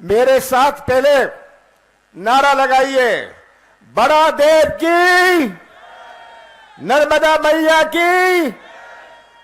मेरे साथ पहले नारा लगाइए, बड़ा देव की, नर्मदा मैया की,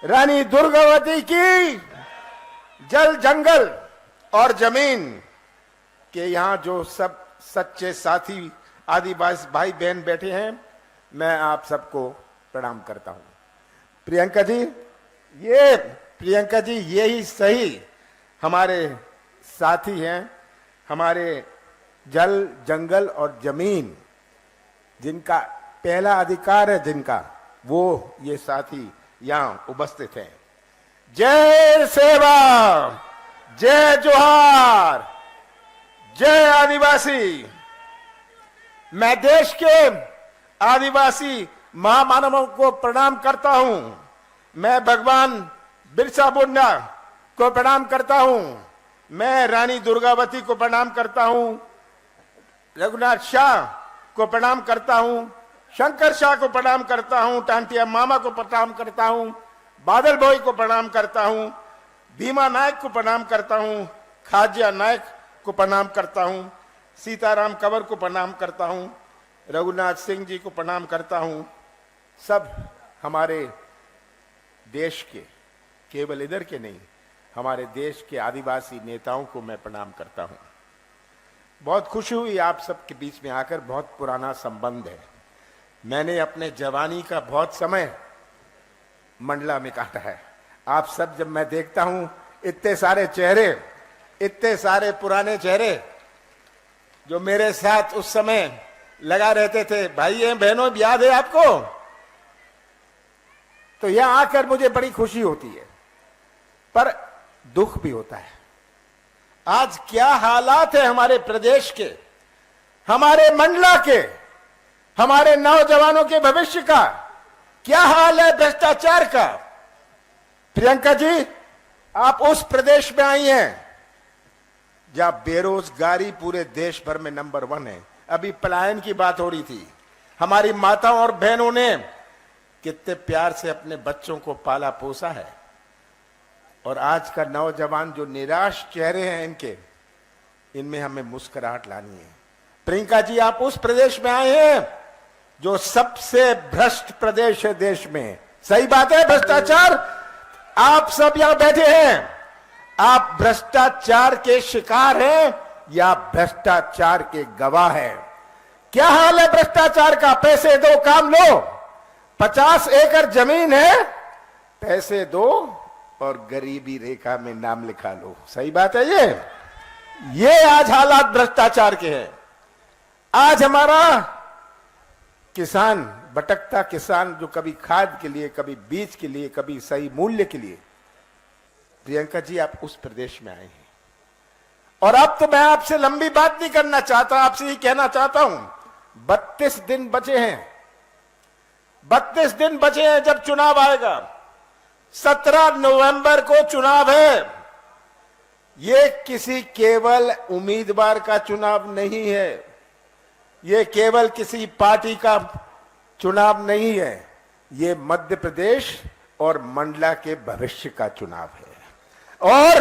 रानी दुर्गावती की। जल जंगल और जमीन के यहां जो सब सच्चे साथी आदिवासी भाई बहन बैठे हैं, मैं आप सबको प्रणाम करता हूं। प्रियंका जी, यही सही हमारे साथी हैं, हमारे जल जंगल और जमीन जिनका पहला अधिकार है, जिनका वो ये साथी यहां उपस्थित हैं। जय सेवा, जय जोहार, जय आदिवासी। मैं देश के आदिवासी महामानवों को प्रणाम करता हूं। मैं भगवान बिरसा मुंडा को प्रणाम करता हूं। मैं रानी दुर्गावती को प्रणाम करता हूं। रघुनाथ शाह को प्रणाम करता हूं। शंकर शाह को प्रणाम करता हूं। टांटिया मामा को प्रणाम करता हूं। बादल भाई को प्रणाम करता हूं। भीमा नायक को प्रणाम करता हूं। खाजिया नायक को प्रणाम करता हूं। सीताराम कंवर को प्रणाम करता हूं। रघुनाथ सिंह जी को प्रणाम करता हूं। सब हमारे देश के, केवल इधर के नहीं, हमारे देश के आदिवासी नेताओं को मैं प्रणाम करता हूं। बहुत खुशी हुई आप सबके बीच में आकर। बहुत पुराना संबंध है। मैंने अपने जवानी का बहुत समय मंडला में काटा है। आप सब, जब मैं देखता हूं इतने सारे चेहरे, इतने सारे पुराने चेहरे जो मेरे साथ उस समय लगा रहते थे, भाइयों बहनों, याद है आपको? तो यहां आकर मुझे बड़ी खुशी होती है, पर दुख भी होता है। आज क्या हालात है हमारे प्रदेश के, हमारे मंडला के, हमारे नौजवानों के भविष्य का क्या हाल है भ्रष्टाचार का। प्रियंका जी, आप उस प्रदेश में आई हैं जहां बेरोजगारी पूरे देश भर में नंबर 1 है। अभी पलायन की बात हो रही थी। हमारी माताओं और बहनों ने कितने प्यार से अपने बच्चों को पाला पोसा है, और आज का नौजवान जो निराश चेहरे हैं इनके, इनमें हमें मुस्कुराहट लानी है। प्रियंका जी, आप उस प्रदेश में आए हैं जो सबसे भ्रष्ट प्रदेश है देश में। सही बात है, भ्रष्टाचार। आप सब यहां बैठे हैं, आप भ्रष्टाचार के शिकार हैं या भ्रष्टाचार के गवाह हैं? क्या हाल है भ्रष्टाचार का? पैसे दो, काम लो। 50 एकड़ जमीन है, पैसे दो और गरीबी रेखा में नाम लिखा लो। सही बात है ये आज हालात भ्रष्टाचार के हैं। आज हमारा किसान, भटकता किसान, जो कभी खाद के लिए, कभी बीज के लिए, कभी सही मूल्य के लिए। प्रियंका जी, आप उस प्रदेश में आए हैं, और अब तो मैं आपसे लंबी बात नहीं करना चाहता, आपसे ही कहना चाहता हूं, 32 दिन बचे हैं। 32 दिन बचे हैं जब चुनाव आएगा। 17 नवंबर को चुनाव है। ये किसी केवल उम्मीदवार का चुनाव नहीं है, ये केवल किसी पार्टी का चुनाव नहीं है, ये मध्य प्रदेश और मंडला के भविष्य का चुनाव है। और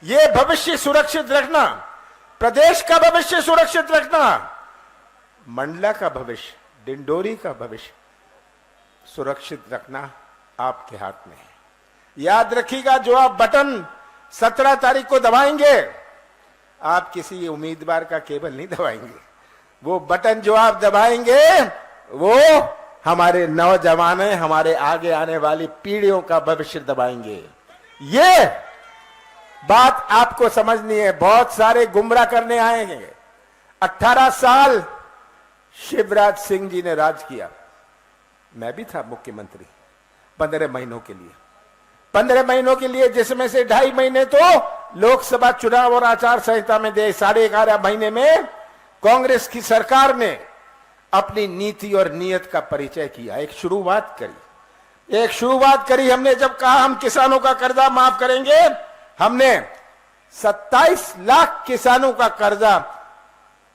ये भविष्य सुरक्षित रखना, प्रदेश का भविष्य सुरक्षित रखना, मंडला का भविष्य, डिंडोरी का भविष्य सुरक्षित रखना आपके हाथ में है। याद रखिएगा, जो आप बटन 17 तारीख को दबाएंगे, आप किसी उम्मीदवार का केवल नहीं दबाएंगे। वो बटन जो आप दबाएंगे वो हमारे नौजवान, हमारे आगे आने वाली पीढ़ियों का भविष्य दबाएंगे। ये बात आपको समझनी है। बहुत सारे गुमराह करने आएंगे। 18 साल शिवराज सिंह जी ने राज किया, मैं भी था मुख्यमंत्री 15 महीनों के लिए। 15 महीनों के लिए, जिसमें से 2.5 महीने तो लोकसभा चुनाव और आचार संहिता में दे। 11.5 महीने में कांग्रेस की सरकार ने अपनी नीति और नियत का परिचय किया। एक शुरुआत करी हमने। जब कहा हम किसानों का कर्जा माफ करेंगे, हमने 27 लाख किसानों का कर्जा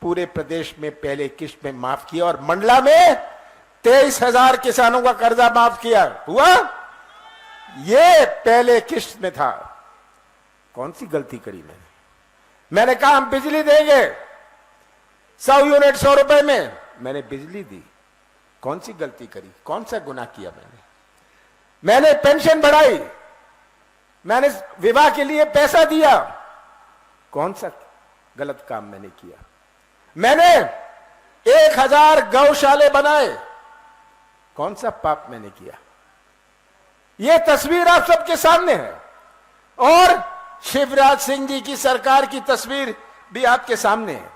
पूरे प्रदेश में पहले किश्त में माफ किया, और मंडला में 23,000 किसानों का कर्जा माफ किया। हुआ, ये पहले किश्त में था। कौन सी गलती करी मैंने? मैंने कहा हम बिजली देंगे 100 यूनिट 100 रुपए में, मैंने बिजली दी। कौन सी गलती करी, कौन सा गुनाह किया मैंने पेंशन बढ़ाई, मैंने विवाह के लिए पैसा दिया, कौन सा गलत काम मैंने किया? मैंने 1000 गौशाले बनाए, कौन सा पाप मैंने किया? यह तस्वीर आप सबके सामने है और शिवराज सिंह जी की सरकार की तस्वीर भी आपके सामने है।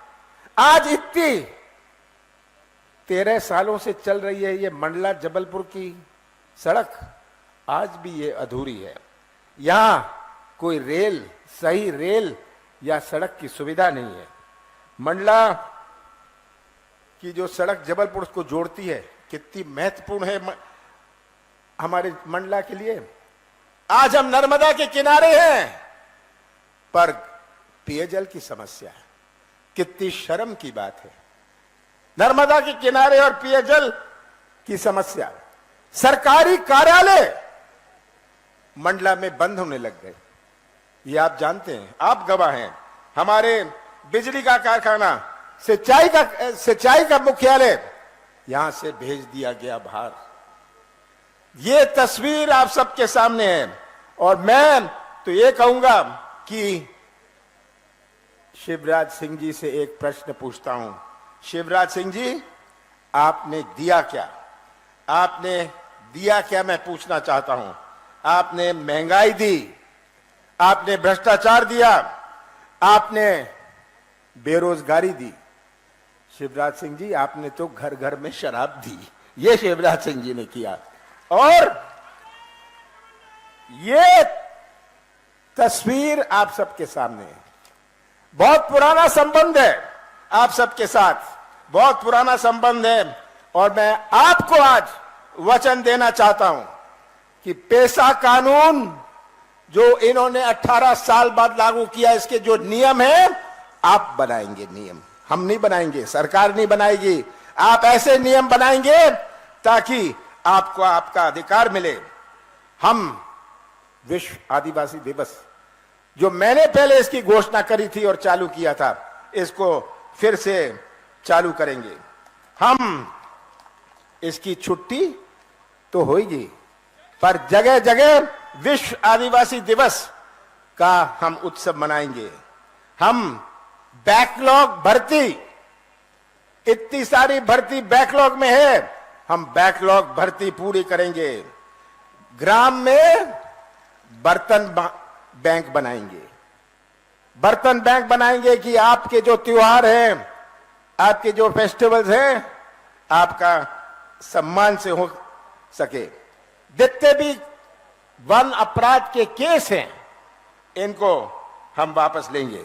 आज इतनी 13 सालों से चल रही है ये मंडला जबलपुर की सड़क, आज भी ये अधूरी है। यहां कोई रेल, सही रेल या सड़क की सुविधा नहीं है। मंडला की जो सड़क जबलपुर को जोड़ती है कितनी महत्वपूर्ण है हमारे मंडला के लिए। आज हम नर्मदा के किनारे हैं पर पेयजल की समस्या है, कितनी शर्म की बात है। नर्मदा के किनारे और पेयजल की समस्या, सरकारी कार्यालय मंडला में बंद होने लग गए, ये आप जानते हैं, आप गवाह हैं। हमारे बिजली का कारखाना, सिंचाई का मुख्यालय यहां से भेज दिया गया बाहर। ये तस्वीर आप सबके सामने है और मैं तो ये कहूंगा कि शिवराज सिंह जी से एक प्रश्न पूछता हूं। शिवराज सिंह जी, आपने दिया क्या? आपने दिया क्या, मैं पूछना चाहता हूं। आपने महंगाई दी, आपने भ्रष्टाचार दिया, आपने बेरोजगारी दी। शिवराज सिंह जी, आपने तो घर घर में शराब दी, ये शिवराज सिंह जी ने किया। और ये तस्वीर आप सबके सामने है। बहुत पुराना संबंध है आप सबके साथ, बहुत पुराना संबंध है और मैं आपको आज वचन देना चाहता हूं कि पेशा कानून जो इन्होंने 18 साल बाद लागू किया, इसके जो नियम है आप बनाएंगे। नियम हम नहीं बनाएंगे, सरकार नहीं बनाएगी, आप ऐसे नियम बनाएंगे ताकि आपको आपका अधिकार मिले। हम विश्व आदिवासी दिवस जो मैंने पहले इसकी घोषणा करी थी और चालू किया था, इसको फिर से चालू करेंगे। हम इसकी छुट्टी तो होगी पर जगह जगह विश्व आदिवासी दिवस का हम उत्सव मनाएंगे। हम बैकलॉग भर्ती, इतनी सारी भर्ती बैकलॉग में है, हम बैकलॉग भर्ती पूरी करेंगे। ग्राम में बर्तन बैंक बनाएंगे, बर्तन बैंक बनाएंगे कि आपके जो त्योहार हैं, आपके जो फेस्टिवल्स हैं, आपका सम्मान से हो सके। जितने भी वन अपराध के केस हैं, इनको हम वापस लेंगे।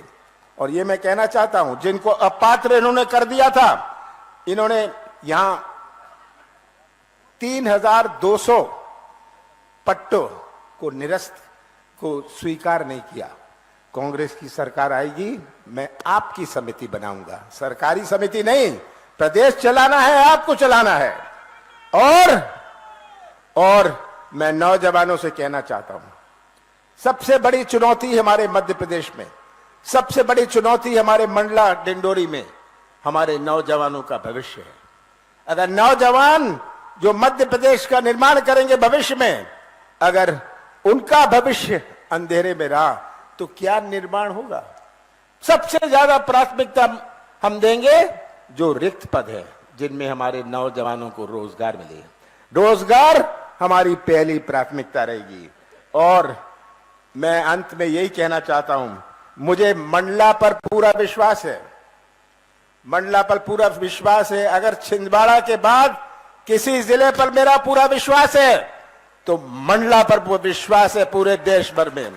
और ये मैं कहना चाहता हूं, जिनको अपात्र इन्होंने कर दिया था, इन्होंने यहां 3200 पट्टों को निरस्त को स्वीकार नहीं किया। कांग्रेस की सरकार आएगी, मैं आपकी समिति बनाऊंगा, सरकारी समिति नहीं। प्रदेश चलाना है, आपको चलाना है। और मैं नौजवानों से कहना चाहता हूं, सबसे बड़ी चुनौती हमारे मध्य प्रदेश में, सबसे बड़ी चुनौती हमारे मंडला डिंडोरी में हमारे नौजवानों का भविष्य है। अगर नौजवान जो मध्य प्रदेश का निर्माण करेंगे भविष्य में, अगर उनका भविष्य अंधेरे में रहा तो क्या निर्माण होगा? सबसे ज्यादा प्राथमिकता हम देंगे जो रिक्त पद है, जिनमें हमारे नौजवानों को रोजगार मिले। रोजगार हमारी पहली प्राथमिकता रहेगी। और मैं अंत में यही कहना चाहता हूं, मुझे मंडला पर पूरा विश्वास है, मंडला पर पूरा विश्वास है। अगर छिंदवाड़ा के बाद किसी जिले पर मेरा पूरा विश्वास है तो मंडला पर विश्वास है पूरे देश भर में।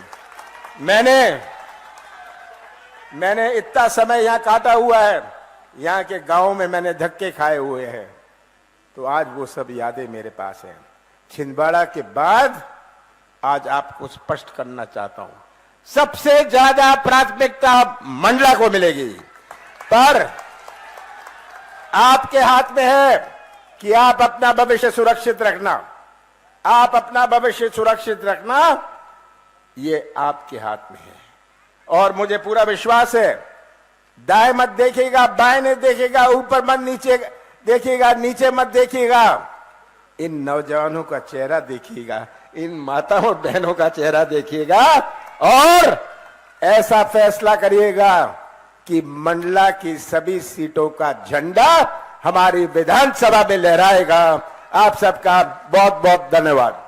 मैंने इतना समय यहां काटा हुआ है, यहां के गांव में मैंने धक्के खाए हुए हैं, तो आज वो सब यादें मेरे पास हैं। छिंदवाड़ा के बाद आज आपको स्पष्ट करना चाहता हूं, सबसे ज्यादा प्राथमिकता मंडला को मिलेगी। पर आपके हाथ में है कि आप अपना भविष्य सुरक्षित रखना, आप अपना भविष्य सुरक्षित रखना, ये आपके हाथ में है। और मुझे पूरा विश्वास है, दाएं मत देखिएगा, बाएं नहीं देखिएगा, ऊपर मत नीचे देखिएगा, नीचे मत देखिएगा, इन नौजवानों का चेहरा देखिएगा, इन माताओं और बहनों का चेहरा देखिएगा और ऐसा फैसला करिएगा कि मंडला की सभी सीटों का झंडा हमारी विधानसभा में लहराएगा। आप सबका बहुत बहुत धन्यवाद।